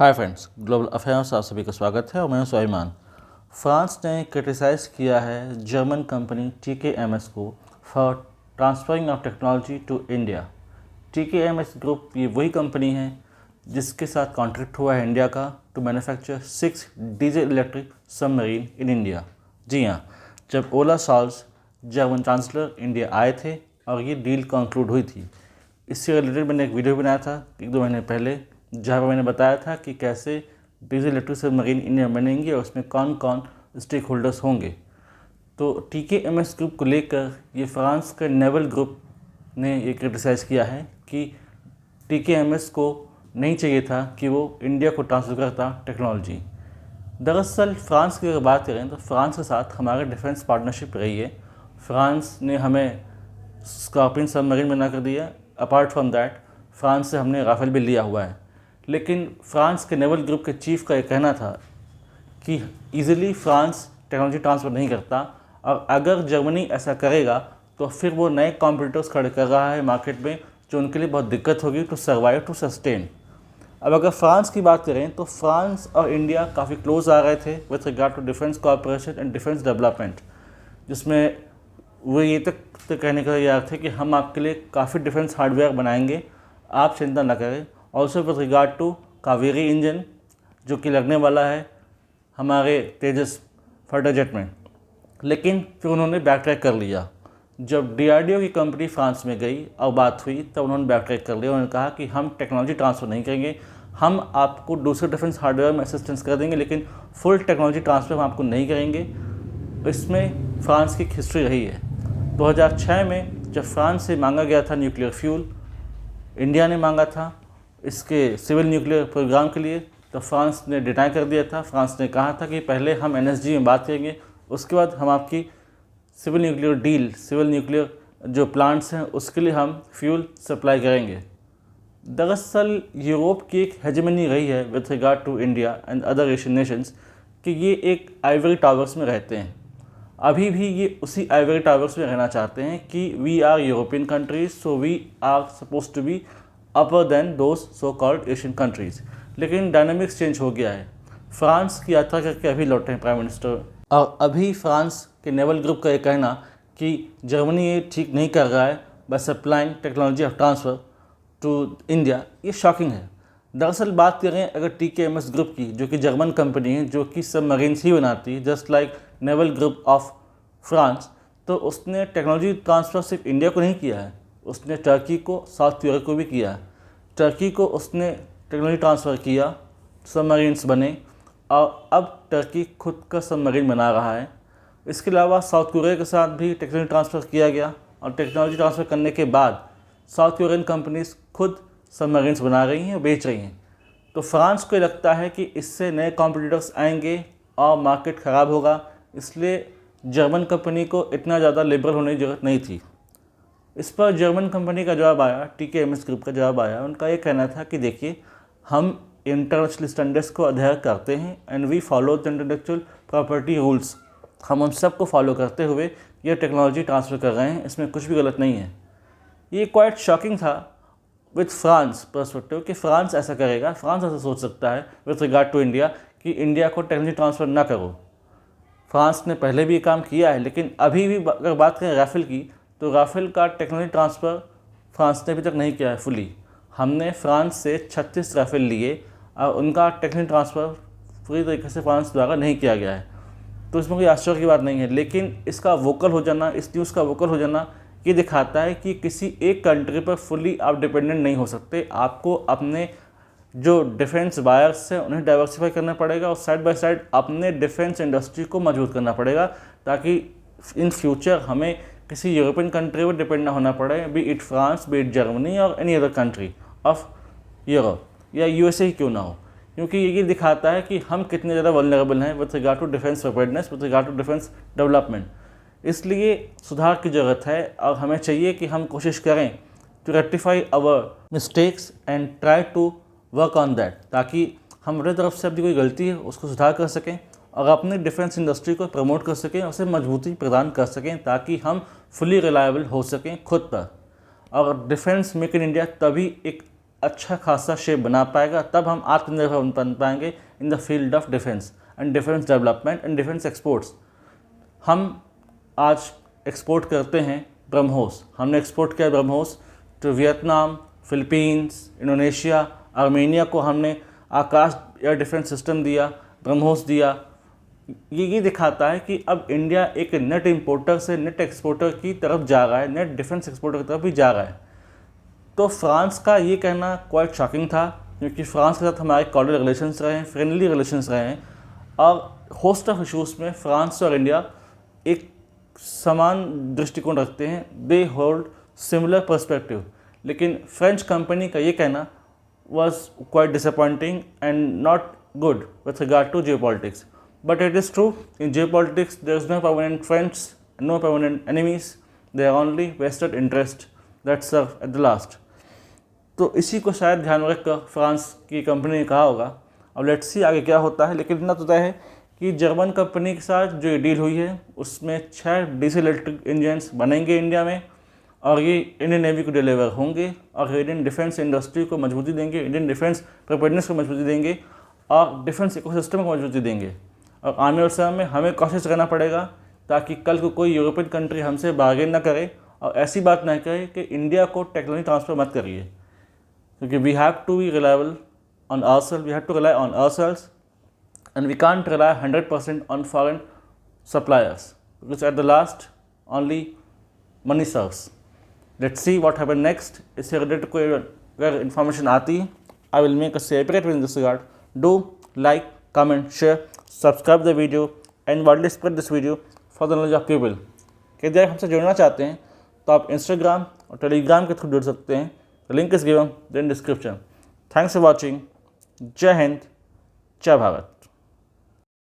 Hi friends, global affairs आप सभी का स्वागत है और मैं हूं सुलेमान। फ्रांस ने क्रिटिसाइज़ किया है जर्मन कंपनी TKMS को for transferring of technology to India. TKMS group ये वही कंपनी है जिसके साथ कॉन्ट्रैक्ट हुआ है इंडिया का to manufacture 6 diesel electric submarine in India. जी हाँ, जब Olaf Scholz German chancellor India आए थे और ये डील कंक्लूड हुई थी, इससे रिलेटेड मैंने एक वीडियो बनाया था 1-2 महीने पहले, जहाँ पर मैंने बताया था कि कैसे डीजल इलेक्ट्रिक सबमरीन इंडिया बनेंगे और उसमें कौन कौन स्टेक होल्डर्स होंगे। तो TKMS ग्रुप को लेकर ये फ्रांस का नेवल ग्रुप ने ये क्रिटिसाइज़ किया है कि TKMS को नहीं चाहिए था कि वो इंडिया को ट्रांसफ़र करता टेक्नोलॉजी। दरअसल फ्रांस की अगर बात करें तो फ्रांस के साथ हमारा डिफेंस पार्टनरशिप रही है। फ्रांस ने हमें स्कॉर्पियन सबमरीन बना कर दिया। अपार्ट फ्रॉम दैट फ्रांस से हमने राफेल भी लिया हुआ है। लेकिन फ्रांस के नेवल ग्रुप के चीफ का ये कहना था कि ईज़िली फ्रांस टेक्नोलॉजी ट्रांसफ़र नहीं करता और अगर जर्मनी ऐसा करेगा तो फिर वो नए कॉम्पिटिटर्स खड़े कर रहा है मार्केट में, जो उनके लिए बहुत दिक्कत होगी टू सर्वाइव टू सस्टेन। अब अगर फ्रांस की बात करें तो फ्रांस और इंडिया काफ़ी क्लोज आ रहे थे with regard to defence corporation and defence development, जिसमें वो ये तक कहने का तैयार थे कि हम आपके लिए काफ़ी डिफेंस हार्डवेयर बनाएंगे, आप चिंता न करें। Also with regard to Kaveri engine जो कि लगने वाला है हमारे तेजस फाइटर जेट में। लेकिन फिर उन्होंने बैक ट्रैक कर लिया। जब DRDO की कंपनी फ्रांस में गई और बात हुई तब उन्होंने बैक ट्रैक कर लिया। उन्होंने कहा कि हम टेक्नोलॉजी ट्रांसफ़र नहीं करेंगे, हम आपको दूसरे डिफेंस हार्डवेयर में असिस्टेंस कर देंगे, लेकिन फुल टेक्नोलॉजी ट्रांसफ़र हम आपको नहीं करेंगे। इसमें फ्रांस की हिस्ट्री रही है। 2006 में जब फ्रांस से मांगा गया था न्यूक्लियर फ्यूल, इंडिया ने मांगा था इसके सिविल न्यूक्लियर प्रोग्राम के लिए, तो फ्रांस ने डिनाई कर दिया था। फ्रांस ने कहा था कि पहले हम NSG में बात करेंगे, उसके बाद हम आपकी civil nuclear deal, civil nuclear जो प्लांट्स हैं उसके लिए हम फ्यूल सप्लाई करेंगे। दरअसल यूरोप की एक हेजेमनी रही है with regard to India and other Asian nations कि ये एक आइवरी टावर्स में रहते हैं। अभी भी ये उसी आइवरी टावर्स में रहना चाहते हैं कि we are European countries, so we are suppose to be upper than those so called Asian countries. लेकिन डायनामिक्स चेंज हो गया है। फ्रांस की यात्रा करके अभी लौटे हैं प्राइम मिनिस्टर, और अभी फ्रांस के नेवल ग्रुप का ये कहना कि जर्मनी ये ठीक नहीं कर रहा है by supplying technology of transfer to India, ये शॉकिंग है। दरअसल बात करें अगर TKMS ग्रुप की, जो कि जर्मन कंपनी है जो कि सबमरीन्स ही बनाती है just like naval group of France, तो उसने टेक्नोलॉजी ट्रांसफ़र सिर्फ इंडिया को नहीं किया है, उसने टर्की को, साउथ कोरिया को भी किया। टर्की को उसने टेक्नोलॉजी ट्रांसफ़र किया, सबमरीन्स बने और अब टर्की खुद का सबमरीन बना रहा है। इसके अलावा साउथ कोरिया के साथ भी टेक्नोलॉजी ट्रांसफ़र किया गया और टेक्नोलॉजी ट्रांसफ़र करने के बाद साउथ कोरियन कंपनीज खुद सबमरीन्स बना रही हैं और बेच रही हैं। तो फ्रांस को लगता है कि इससे नए कॉम्पिटिटर्स आएंगे और मार्केट ख़राब होगा, इसलिए जर्मन कंपनी को इतना ज़्यादा लिबरल होने की ज़रूरत नहीं थी। इस पर जर्मन कंपनी का जवाब आया, TKMS ग्रुप का जवाब आया। उनका ये कहना था कि देखिए, हम इंटरनेशनल स्टैंडर्ड्स को अध्ययन करते हैं and we follow the intellectual property rules. हम उन सब को फॉलो करते हुए ये टेक्नोलॉजी ट्रांसफ़र कर रहे हैं, इसमें कुछ भी गलत नहीं है। ये क्वाइट शॉकिंग था विथ फ्रांस पर्सपेक्टिव कि फ्रांस ऐसा करेगा, फ्रांस ऐसा सोच सकता है विथ रिगार्ड टू इंडिया कि इंडिया को टेक्नोलॉजी ट्रांसफ़र ना करो। फ्रांस ने पहले भी ये काम किया है, लेकिन अभी भी अगर बात करें राफेल की, तो राफेल का टेक्नोलॉजी ट्रांसफ़र फ्रांस ने अभी तक नहीं किया है फुली। हमने फ्रांस से 36 राफेल लिए और उनका टेक्नोलॉजी ट्रांसफ़र पूरी तरीके से फ्रांस द्वारा नहीं किया गया है, तो इसमें कोई आश्चर्य की बात नहीं है। लेकिन इसका वोकल हो जाना, इस न्यूज़ का वोकल हो जाना, ये दिखाता है कि किसी एक कंट्री पर फुली आप डिपेंडेंट नहीं हो सकते। आपको अपने जो डिफेंस बायर्स हैं उन्हें डाइवर्सिफाई करना पड़ेगा और साइड बाय साइड अपने डिफेंस इंडस्ट्री को मजबूत करना पड़ेगा, ताकि इन फ्यूचर हमें किसी यूरोपियन कंट्री पर डिपेंड ना होना पड़े, be it France, be it Germany और any other country of Europe या USA ही क्यों ना हो। क्योंकि ये दिखाता है कि हम कितने ज़्यादा वल्नरेबल हैं with regard to defence preparedness, with regard to defence development. इसलिए सुधार की ज़रूरत है और हमें चाहिए कि हम कोशिश करें to rectify our mistakes and try to work on that, ताकि हम अपनी तरफ से अपनी कोई गलती है उसको सुधार कर सकें और अपने डिफेंस इंडस्ट्री को प्रमोट कर सकें, उसे मजबूती प्रदान कर सकें, ताकि हम फुली रिलायबल हो सकें खुद पर। और डिफेंस मेक इन इंडिया तभी एक अच्छा खासा शेप बना पाएगा, तब हम आत्मनिर्भर बन पाएंगे in the field of defence and defence development and defence exports. हम आज एक्सपोर्ट करते हैं ब्रह्मोस, हमने एक्सपोर्ट किया BrahMos to Vietnam, Philippines, Indonesia, Armenia को हमने आकाश एयर डिफेंस सिस्टम दिया, ब्रह्मोस दिया। ये दिखाता है कि अब इंडिया एक नेट इंपोर्टर से नेट एक्सपोर्टर की तरफ जा रहा है, नेट डिफेंस एक्सपोर्टर की तरफ भी जा रहा है। तो फ्रांस का ये कहना क्वाइट शॉकिंग था, क्योंकि फ्रांस के साथ हमारे कॉर्डियल रिलेशंस रहे हैं, फ्रेंडली रिलेशंस रहे हैं, और होस्ट ऑफ इशूज़ में फ्रांस और इंडिया एक समान दृष्टिकोण रखते हैं, दे होल्ड सिमिलर पर्सपेक्टिव। लेकिन फ्रेंच कंपनी का ये कहना was quite disappointing and not good with regard to geopolitics. But it is true, in geopolitics there is no permanent friends, no permanent enemies, they are only vested interest that serve at the last. तो इसी को शायद ध्यान में रखकर France की company ने कहा होगा। अब लेट्स सी आगे क्या होता है, लेकिन इतना तो तय है कि जर्मन कंपनी के साथ जो डील हुई है उसमें 6 डीजल इलेक्ट्रिक इंजन्स बनेंगे इंडिया में, और ये इंडियन नेवी को डिलीवर होंगे और इंडियन डिफेंस इंडस्ट्री को मजबूती देंगे, इंडियन डिफेंस प्रिपेयर्डनेस को मजबूती देंगे और डिफेंस इकोसिस्टम को मजबूती देंगे। और आने वाले समय में हमें कोशिश करना पड़ेगा ताकि कल को कोई यूरोपियन कंट्री हमसे बार्गेन ना करे और ऐसी बात ना करे कि इंडिया को टेक्नोलॉजी ट्रांसफ़र मत करिए, क्योंकि we have to be reliable on ourselves, we have to rely on ourselves and we can't rely 100% on foreign suppliers, because at the last only money serves. Let's see what happens next. इससे related कोई अगर information आती है, I will make a separate video in this regard. Do like, comment, share, subscribe the video and widely spread this video for the knowledge of people. यदि आप हमसे जुड़ना चाहते हैं तो आप Instagram और Telegram के थ्रू जुड़ सकते हैं। The link is given in the description. Thanks for watching. जय हिंद, जय भारत।